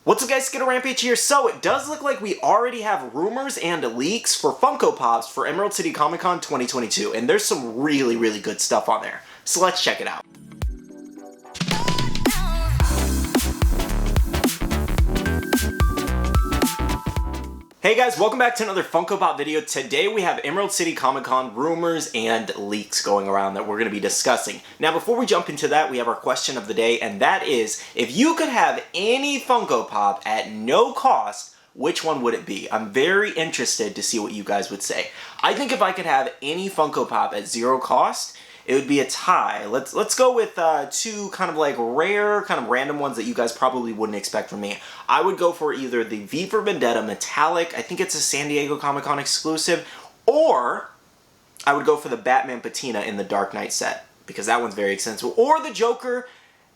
What's up guys, Skittlerampage here. So it does look like we already have rumors and leaks for Funko Pops for Emerald City Comic Con 2022, and there's some really good stuff on there. So let's check it out. Hey guys, welcome back to another Funko Pop video. Today we have Emerald City Comic Con rumors and leaks going around that we're going to be discussing. Now before we jump into that, we have our question of the day, and that is, if you could have any Funko Pop at no cost, which one would it be? I'm very interested to see what you guys would say. I think if I could have any Funko Pop at zero cost, it would be a tie. Let's go with two kind of like rare, kind of random ones that you guys probably wouldn't expect from me. I would go for either the V for Vendetta Metallic, I think it's a San Diego Comic Con exclusive, or I would go for the Batman Patina in the Dark Knight set, because that one's very expensive, or the Joker,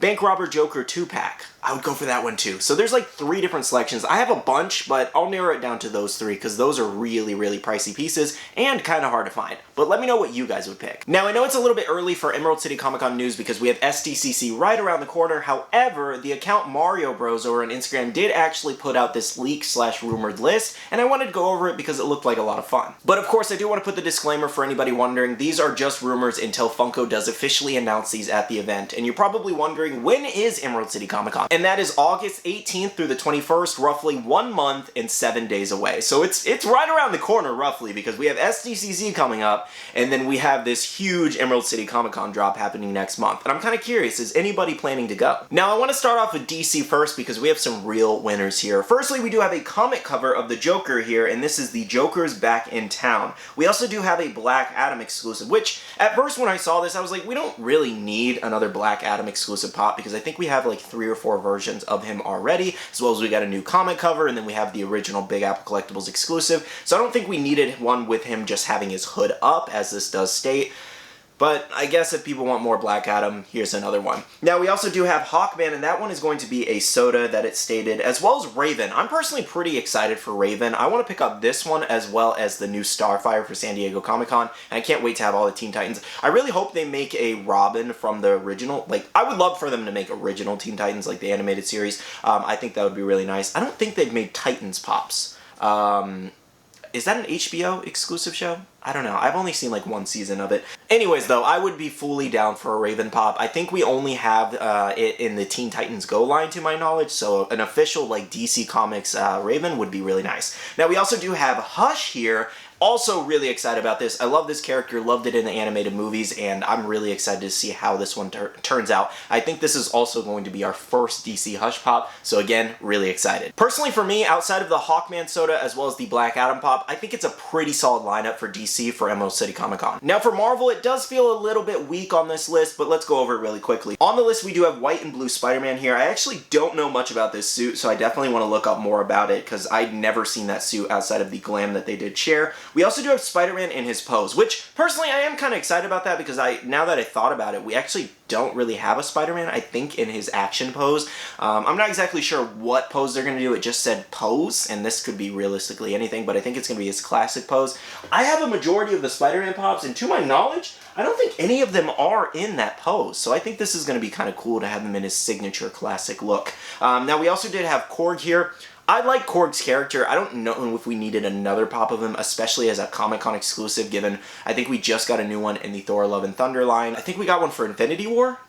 Bank Robber Joker 2-pack. I would go for that one too. So there's like 3 different selections. I have a bunch, but I'll narrow it down to those 3 because those are really pricey pieces and kind of hard to find. But let me know what you guys would pick. Now I know it's a little bit early for Emerald City Comic Con news because we have SDCC right around the corner. However, the account Mario Bros over on Instagram did actually put out this leak/rumored list, and I wanted to go over it because it looked like a lot of fun. But of course, I do want to put the disclaimer for anybody wondering, these are just rumors until Funko does officially announce these at the event. And you're probably wondering, when is Emerald City Comic Con? And that is August 18th through the 21st, roughly 1 month and 7 days away. So it's right around the corner roughly, because we have SDCC coming up, and then we have this huge Emerald City Comic Con drop happening next month. And I'm kind of curious, is anybody planning to go? Now I want to start off with DC first because we have some real winners here. Firstly, we do have a comic cover of the Joker here, and this is the Joker's Back in Town. We also do have a Black Adam exclusive, which at first when I saw this, I was like, we don't really need another Black Adam exclusive pop, because I think we have like 3 or 4 versions of him already, as well as we got a new comic cover, and then we have the original Big Apple Collectibles exclusive. So I don't think we needed one with him just having his hood up, as this does state. But I guess if people want more Black Adam, here's another one. Now we also do have Hawkman, and that one is going to be a soda that it stated, as well as Raven. I'm personally pretty excited for Raven. I want to pick up this one as well as the new Starfire for San Diego Comic Con, and I can't wait to have all the Teen Titans. I really hope they make a Robin from the original. Like, I would love for them to make original Teen Titans, like the animated series. I think that would be really nice. I don't think they've made Titans Pops. Is that an HBO exclusive show? I don't know. I've only seen like 1 season of it. Anyways, though, I would be fully down for a Raven Pop. I think we only have it in the Teen Titans Go line, to my knowledge, so an official like DC Comics Raven would be really nice. Now, we also do have Hush here. Also really excited about this. I love this character, loved it in the animated movies, and I'm really excited to see how this one turns out. I think this is also going to be our first DC Hush Pop, so again, really excited. Personally for me, outside of the Hawkman soda as well as the Black Adam Pop, I think it's a pretty solid lineup for DC for Emerald City Comic Con. Now for Marvel, it does feel a little bit weak on this list, but let's go over it really quickly. On the list, we do have White and Blue Spider-Man here. I actually don't know much about this suit, so I definitely want to look up more about it, because I'd never seen that suit outside of the glam that they did share. We also do have Spider-Man in his pose, which personally I am kind of excited about that, because now that I thought about it, we actually don't really have a Spider-Man, I think, in his action pose. I'm not exactly sure what pose they're going to do. It just said pose, and this could be realistically anything, but I think it's going to be his classic pose. I have a majority of the Spider-Man Pops, and to my knowledge, I don't think any of them are in that pose, so I think this is going to be kind of cool to have him in his signature classic look. Now, we also did have Korg here. I like Korg's character. I don't know if we needed another pop of him, especially as a Comic-Con exclusive, given I think we just got a new one in the Thor Love and Thunder line. I think we got one for Infinity War,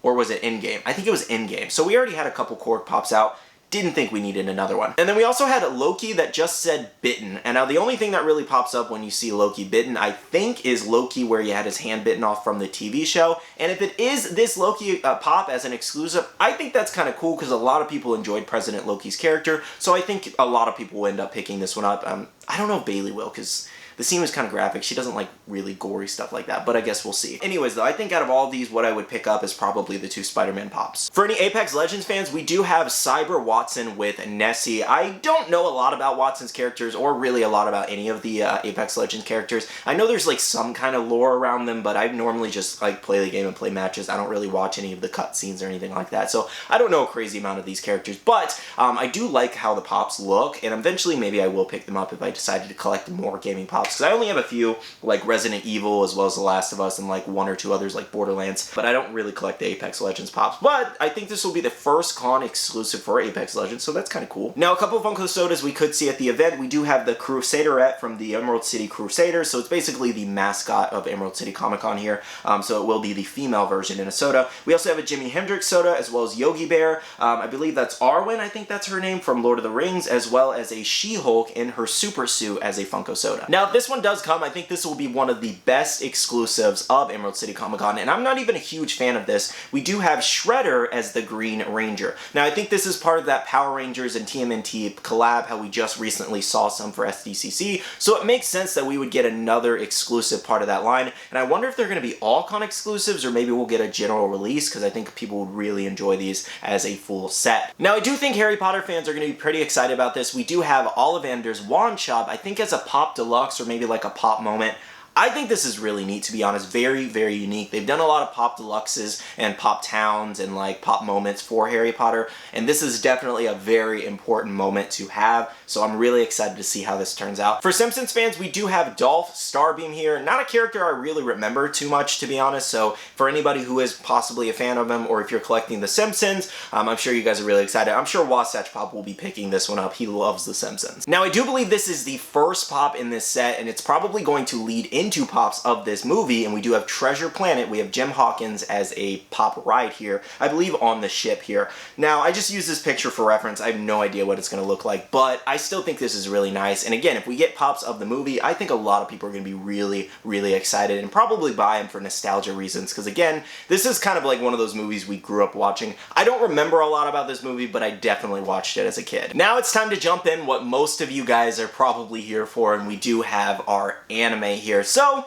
or was it Endgame? I think it was Endgame. So we already had a couple Korg pops out. Didn't think we needed another one. And then we also had Loki that just said bitten. And now the only thing that really pops up when you see Loki bitten, I think, is Loki where he had his hand bitten off from the TV show. And if it is this Loki pop as an exclusive, I think that's kind of cool, because a lot of people enjoyed President Loki's character. So I think a lot of people will end up picking this one up. I don't know if Bailey will, because the scene was kind of graphic. She doesn't like really gory stuff like that, but I guess we'll see. Anyways, though, I think out of all these, what I would pick up is probably the 2 Spider-Man Pops. For any Apex Legends fans, we do have Cyber Watson with Nessie. I don't know a lot about Watson's characters, or really a lot about any of the Apex Legends characters. I know there's like some kind of lore around them, but I normally just like play the game and play matches. I don't really watch any of the cutscenes or anything like that, so I don't know a crazy amount of these characters, but I do like how the Pops look, and eventually maybe I will pick them up if I decided to collect more gaming Pops. pops, because I only have a few, like Resident Evil as well as The Last of Us and like 1 or 2 others like Borderlands, but I don't really collect the Apex Legends pops. But I think this will be the first con exclusive for Apex Legends, so that's kind of cool. Now, a couple of Funko sodas we could see at the event. We do have the Crusaderette from the Emerald City Crusaders, so it's basically the mascot of Emerald City Comic Con here, so it will be the female version in a soda. We also have a Jimi Hendrix soda, as well as Yogi Bear. I believe that's Arwen, I think that's her name, from Lord of the Rings, as well as a She-Hulk in her super suit as a Funko soda. Now, if this one does come, I think this will be one of the best exclusives of Emerald City Comic Con, and I'm not even a huge fan of this. We do have Shredder as the Green Ranger. Now, I think this is part of that Power Rangers and TMNT collab, how we just recently saw some for SDCC, so it makes sense that we would get another exclusive part of that line, and I wonder if they're going to be all con exclusives, or maybe we'll get a general release, because I think people would really enjoy these as a full set. Now, I do think Harry Potter fans are going to be pretty excited about this. We do have Ollivander's Wand Shop, I think as a Pop Deluxe, or maybe like a Pop Moment. I think this is really neat, to be honest. Very, very unique. They've done a lot of Pop Deluxes and Pop Towns and like Pop Moments for Harry Potter, and this is definitely a very important moment to have, so I'm really excited to see how this turns out. For Simpsons fans, we do have Dolph Starbeam here. Not a character I really remember too much, to be honest, so for anybody who is possibly a fan of him, or if you're collecting The Simpsons, I'm sure you guys are really excited. I'm sure Wasatch Pop will be picking this one up. He loves The Simpsons. Now, I do believe this is the first pop in this set, and it's probably going to lead into pops of this movie, and we do have Treasure Planet. We have Jim Hawkins as a pop ride here, I believe on the ship here. Now, I just use this picture for reference. I have no idea what it's going to look like, but I still think this is really nice. And again, if we get pops of the movie, I think a lot of people are going to be really, really excited and probably buy them for nostalgia reasons, because again, this is kind of like one of those movies we grew up watching. I don't remember a lot about this movie, but I definitely watched it as a kid. Now it's time to jump in what most of you guys are probably here for, and we do have our anime here. So,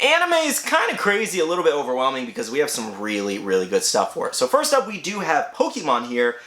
anime is kind of crazy, a little bit overwhelming, because we have some really, really good stuff for it. So first up, we do have Pokemon here.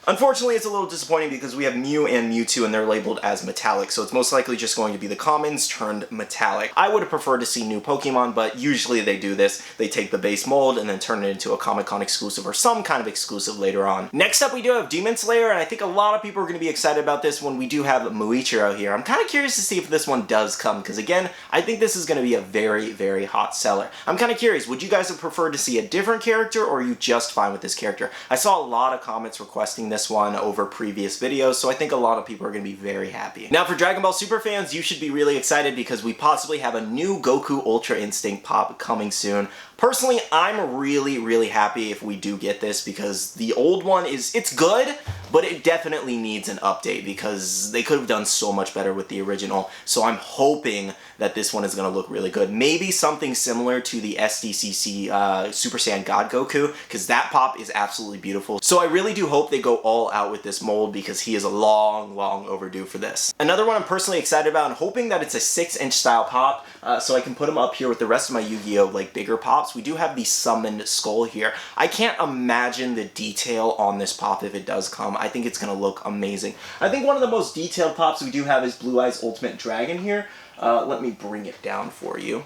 Unfortunately, it's a little disappointing because we have Mew and Mewtwo and they're labeled as metallic, so it's most likely just going to be the commons turned metallic. I would have preferred to see new Pokemon, but usually they do this. They take the base mold and then turn it into a Comic-Con exclusive or some kind of exclusive later on. Next up, we do have Demon Slayer, and I think a lot of people are going to be excited about this one. We do have Muichiro here. I'm kind of curious to see if this one does come, because again, I think this is going to be a very, very hot seller. I'm kind of curious, would you guys have preferred to see a different character, or are you just fine with this character? I saw a lot of comments requesting this one over previous videos, so I think a lot of people are going to be very happy. Now, for Dragon Ball Super fans, you should be really excited because we possibly have a new Goku Ultra Instinct pop coming soon. Personally, I'm really, really happy if we do get this, because the old one it's good, but it definitely needs an update because they could have done so much better with the original. So I'm hoping that this one is going to look really good. Maybe something similar to the SDCC Super Saiyan God Goku, because that pop is absolutely beautiful. So I really do hope they go all out with this mold, because he is a long, long overdue for this. Another one I'm personally excited about, and hoping that it's a 6-inch style pop, so I can put them up here with the rest of my Yu-Gi-Oh! Like bigger pops. We do have the Summoned Skull here. I can't imagine the detail on this pop if it does come. I think it's going to look amazing. I think one of the most detailed pops we do have is Blue Eyes Ultimate Dragon here. Let me bring it down for you.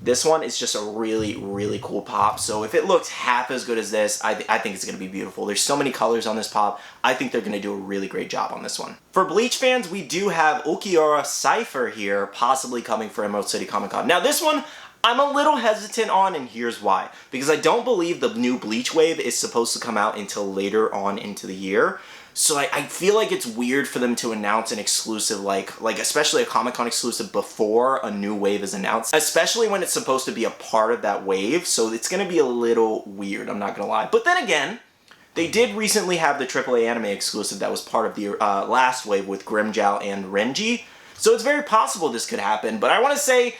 This one is just a really, really cool pop, so if it looks half as good as this, I think it's going to be beautiful. There's so many colors on this pop. I think they're going to do a really great job on this one. For Bleach fans, we do have Ulquiorra Cypher here, possibly coming for Emerald City Comic Con. Now this one, I'm a little hesitant on, and here's why. Because I don't believe the new Bleach wave is supposed to come out until later on into the year. So I feel like it's weird for them to announce an exclusive, like especially a Comic-Con exclusive before a new wave is announced, especially when it's supposed to be a part of that wave. So it's going to be a little weird, I'm not going to lie. But then again, they did recently have the AAA anime exclusive that was part of the last wave with Grimmjow and Renji. So it's very possible this could happen, but I want to say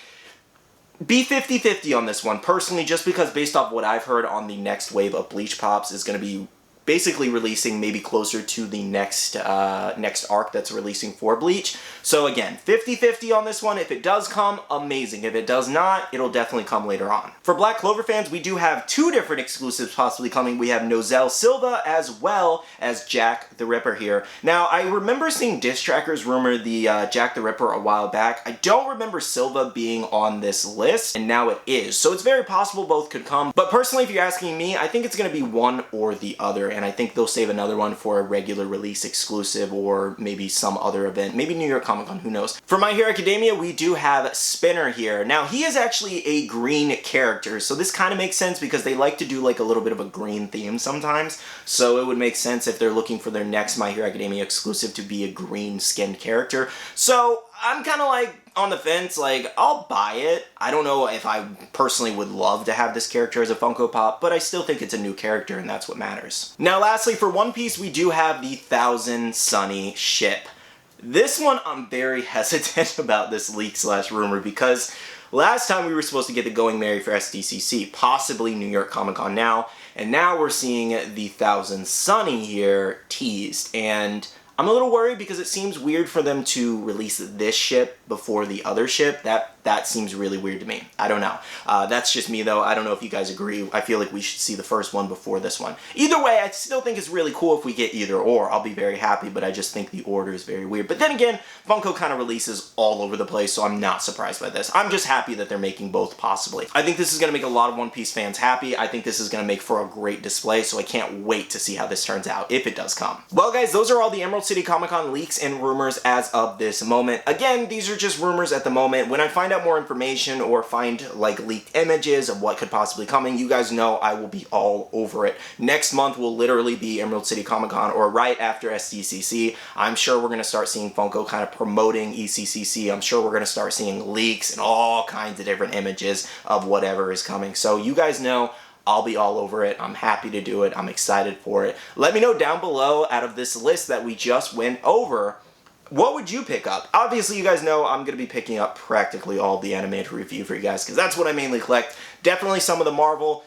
be 50-50 on this one, personally, just because based off what I've heard on the next wave of Bleach pops is going to be basically releasing maybe closer to the next arc that's releasing for Bleach. So again, 50-50 on this one. If it does come, amazing. If it does not, it'll definitely come later on. For Black Clover fans, we do have 2 different exclusives possibly coming. We have Nozel Silva as well as Jack the Ripper here. Now, I remember seeing diss trackers rumor the Jack the Ripper a while back. I don't remember Silva being on this list, and now it is. So it's very possible both could come. But personally, if you're asking me, I think it's going to be one or the other. and I think they'll save another one for a regular release exclusive or maybe some other event, maybe New York Comic Con, who knows. For My Hero Academia, we do have Spinner here. Now, he is actually a green character, so this kind of makes sense because they like to do like a little bit of a green theme sometimes, so it would make sense if they're looking for their next My Hero Academia exclusive to be a green skinned character. So I'm kind of like on the fence, like I'll buy it. I don't know if I personally would love to have this character as a Funko Pop, but I still think it's a new character and that's what matters. Now lastly, for One Piece, we do have the Thousand Sunny ship. This one I'm very hesitant about, this leak / rumor, because last time we were supposed to get the Going Merry for SDCC, possibly New York Comic Con now, and now we're seeing the Thousand Sunny here teased, and I'm a little worried because it seems weird for them to release this ship before the other ship. That seems really weird to me. I don't know. That's just me though. I don't know if you guys agree. I feel like we should see the first one before this one. Either way, I still think it's really cool if we get either or. I'll be very happy, but I just think the order is very weird. But then again, Funko kind of releases all over the place, so I'm not surprised by this. I'm just happy that they're making both possibly. I think this is going to make a lot of One Piece fans happy. I think this is going to make for a great display, so I can't wait to see how this turns out, if it does come. Well guys, those are all the Emerald City Comic Con leaks and rumors as of this moment. Again, these are just rumors at the moment. When I find out more information or find like leaked images of what could possibly coming, you guys know I will be all over it. Next month will literally be Emerald City Comic Con, or right after SDCC. I'm sure we're going to start seeing Funko kind of promoting Eccc. I'm sure we're going to start seeing leaks and all kinds of different images of whatever is coming. So you guys know I'll be all over it. I'm happy to do it. I'm excited for it. Let me know down below, out of this list that we just went over, what would you pick up? Obviously, you guys know I'm going to be picking up practically all the animated review for you guys, because that's what I mainly collect. Definitely some of the Marvel.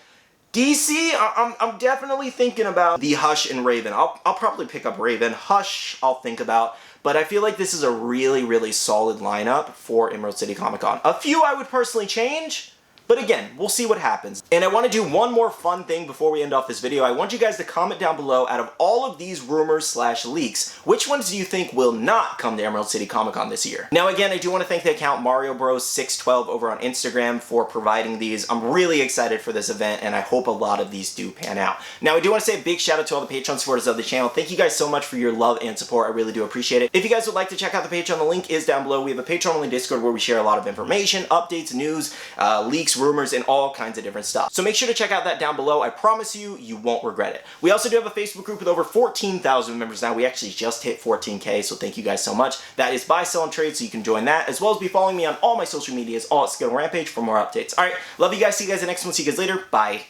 DC, I'm definitely thinking about the Hush and Raven. I'll probably pick up Raven. Hush, I'll think about. But I feel like this is a really, really solid lineup for Emerald City Comic Con. A few I would personally change, but again, we'll see what happens. And I want to do one more fun thing before we end off this video. I want you guys to comment down below, out of all of these rumors / leaks, which ones do you think will not come to Emerald City Comic Con this year? Now again, I do want to thank the account Mario Bros 612 over on Instagram for providing these. I'm really excited for this event, and I hope a lot of these do pan out. Now I do want to say a big shout out to all the Patreon supporters of the channel. Thank you guys so much for your love and support. I really do appreciate it. If you guys would like to check out the Patreon, the link is down below. We have a Patreon-only Discord where we share a lot of information, updates, news, leaks, rumors, and all kinds of different stuff. So make sure to check out that down below. I promise you, you won't regret it. We also do have a Facebook group with over 14,000 members now. We actually just hit 14K, so thank you guys so much. That is Buy, Sell, and Trade, so you can join that, as well as be following me on all my social medias, all at Skittlerampage for more updates. Alright, love you guys. See you guys in the next one. See you guys later. Bye.